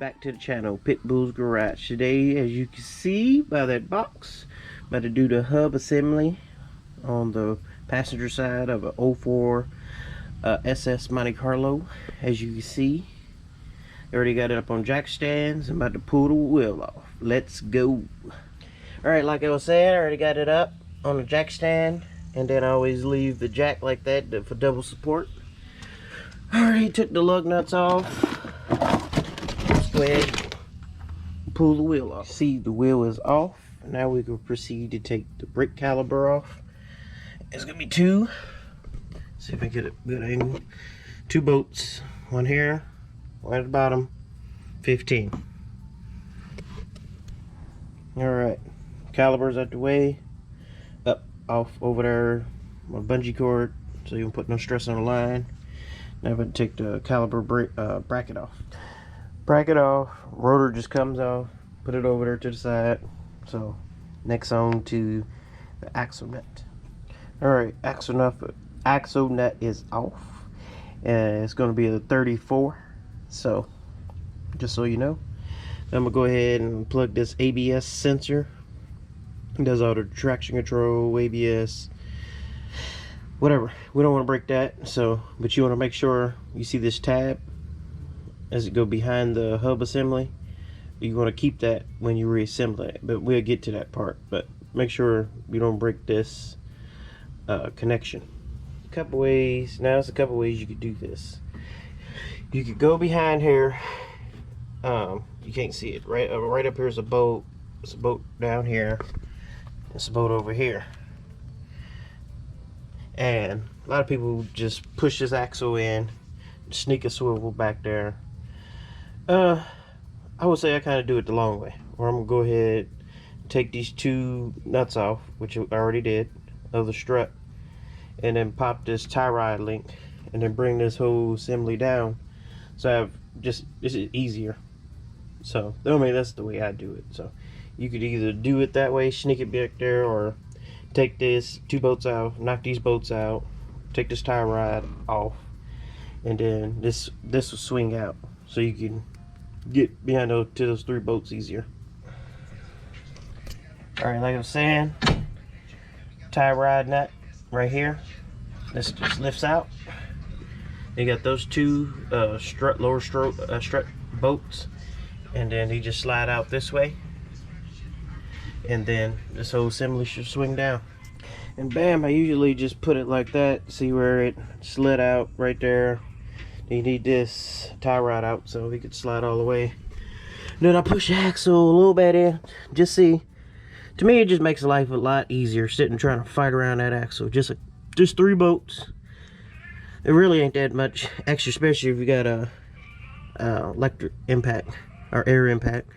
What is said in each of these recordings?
back to the channel, Pitbull's Garage. Today, as you can see by that box, I'm about to do the hub assembly on the passenger side of a 04 SS Monte Carlo. As you can see, I already got it up on jack stands. I'm about to pull the wheel off. Let's go. Alright, like I was saying, I already got it up on the jack stand, and then I always leave the jack like that for double support. Already took the lug nuts off. Let's go ahead and pull the wheel off. See, the wheel is off. Now we can proceed to take the brake caliper off. It's gonna be two. See if I get a good angle. 2 bolts. One here, one at the bottom. 15. Alright. Caliper's out the way. Up, off, over there. My bungee cord, so you don't put no stress on the line. Now I'm going to take the caliper bracket off. Bracket off, rotor just comes off, put it over there to the side. So, next on to the axle nut. Alright, axle nut is off. And it's going to be a 34. So, just so you know. I'm going to go ahead and plug this ABS sensor. It does all the traction control, ABS, whatever. We don't want to break that, so, but you want to make sure you see this tab as it go behind the hub assembly. You want to keep that when you reassemble it, but we'll get to that part. But make sure you don't break this connection. A couple ways. Now there's a couple ways you could do this. You could go behind here. You can't see it. Right up here is a bolt. It's a bolt down here. It's a bolt over here. And a lot of people just push this axle in, sneak a swivel back there. I would say I kind of do it the long way, where I'm gonna go ahead and take these 2 nuts off, which I already did, of the strut, and then pop this tie rod link, and then bring this whole assembly down. So this is easier. So I mean, that's the way I do it. So you could either do it that way, sneak it back there, or take this 2 bolts out, knock these bolts out, take this tie rod off, and then this will swing out, so you can get behind those 3 bolts easier. All right, like I was saying, tie rod nut right here. This just lifts out. You got those 2 lower strut bolts, and then they just slide out this way. And then this whole assembly should swing down. And bam, I usually just put it like that. See where it slid out right there. You need this tie rod out so it could slide all the way. Then I push the axle a little bit in. Just see. To me, it just makes life a lot easier sitting trying to fight around that axle. Just 3 bolts. It really ain't that much extra, especially if you got a electric impact or air impact.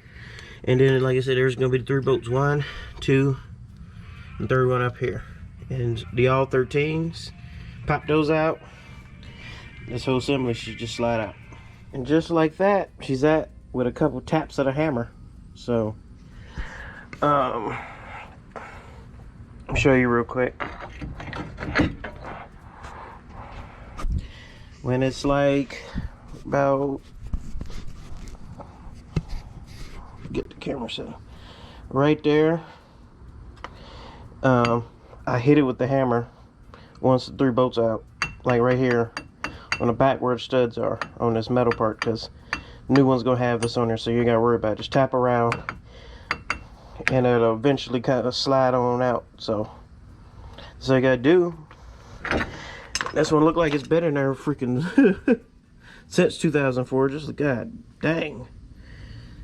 And then, like I said, there's going to be 3 bolts. 1, 2, and 3rd one up here. And the all 13s, pop those out. This whole assembly should just slide out. And just like that, she's at with a couple taps of the hammer. So, I'll show you real quick. When it's like about, get the camera set right there, I hit it with the hammer once the 3 bolts out, like right here on the back where the studs are on this metal part, because new one's gonna have this on there, so you ain't gotta worry about it. Just tap around and it'll eventually kind of slide on out. So you gotta do. This one look like it's better than our freaking since 2004. Just god dang,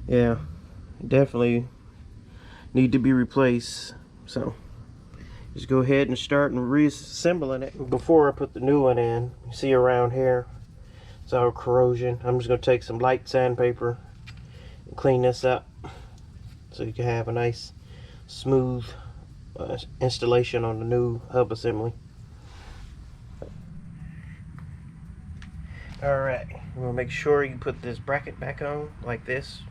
yeah, definitely need to be replaced. So just go ahead and start and reassembling it. Before I put the new one in, you see around here it's all corrosion. I'm just going to take some light sandpaper and clean this up so you can have a nice smooth installation on the new hub assembly. Alright, we're going to make sure you put this bracket back on like this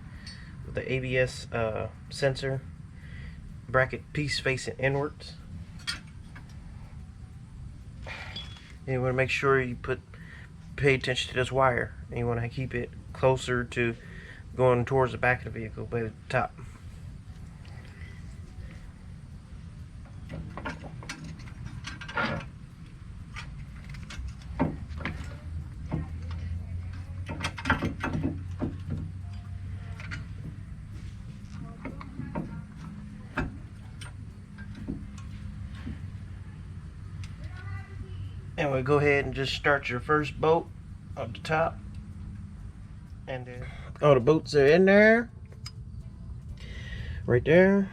with the ABS sensor bracket piece facing inwards. And you want to make sure you pay attention to this wire, and you want to keep it closer to going towards the back of the vehicle, but at the top. And we'll go ahead and just start your first bolt up the top. And then all the bolts are in there. Right there.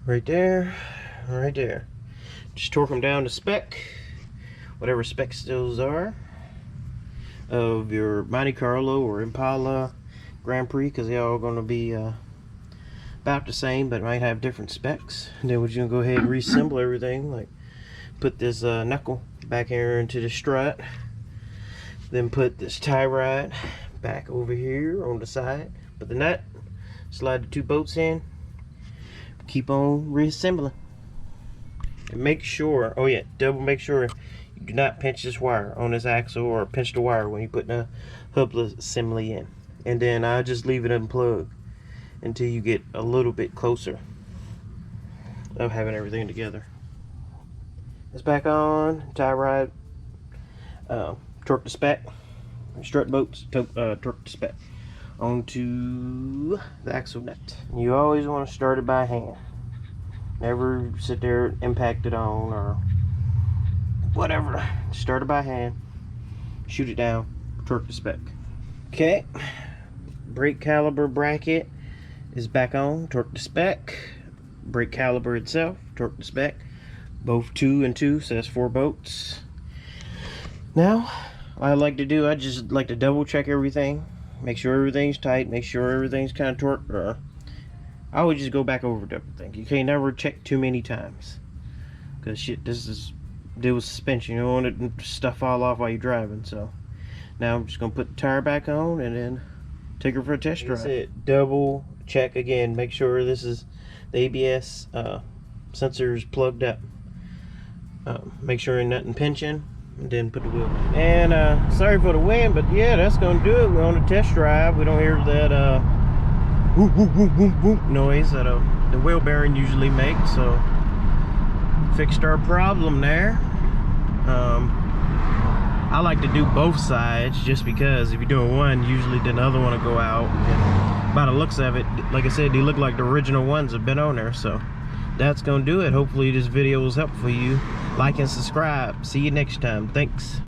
Right there. Right there. Just torque them down to spec. Whatever specs those are. Of your Monte Carlo or Impala grandprix, because they're all going to be about the same, but might have different specs. And then we're going to go ahead and reassemble everything. Like put this knuckle back here into the strut. Then put this tie rod back over here on the side. Put the nut. Slide the 2 bolts in. Keep on reassembling. And make sure, oh yeah, double make sure you do not pinch this wire on this axle, or pinch the wire when you put the hub assembly in. And then I'll just leave it unplugged until you get a little bit closer of having everything together. It's back on, tie rod, torque to spec, strut bolts, torque to spec onto the axle nut. You always want to start it by hand. Never sit there and impact it on or whatever. Start it by hand, shoot it down, torque to spec. Okay, brake caliper bracket is back on, torque to spec. Brake caliper itself, torque to spec. Both 2 and 2, so that's 4 bolts. Now, what I like to do, I just like to double check everything, make sure everything's tight, make sure everything's kind of torqued. I would just go back over everything. You can't never check too many times, because shit, this is deal with suspension. You don't want it stuff fall off while you're driving. So now I'm just gonna put the tire back on and then take her for a test drive. That's it. Double check again. Make sure this is the ABS sensors plugged up. Make sure ain't nothing pinching, and then put the wheel. And sorry for the wind, but yeah, that's gonna do it. We're on a test drive. We don't hear that whoop, whoop, whoop, whoop, whoop noise that the wheel bearing usually makes. So fixed our problem there. I like to do both sides just because if you're doing one, usually the other one will go out. And by the looks of it, like I said, they look like the original ones have been on there. So that's gonna do it. Hopefully this video was helpful for you. Like and subscribe. See you next time. Thanks.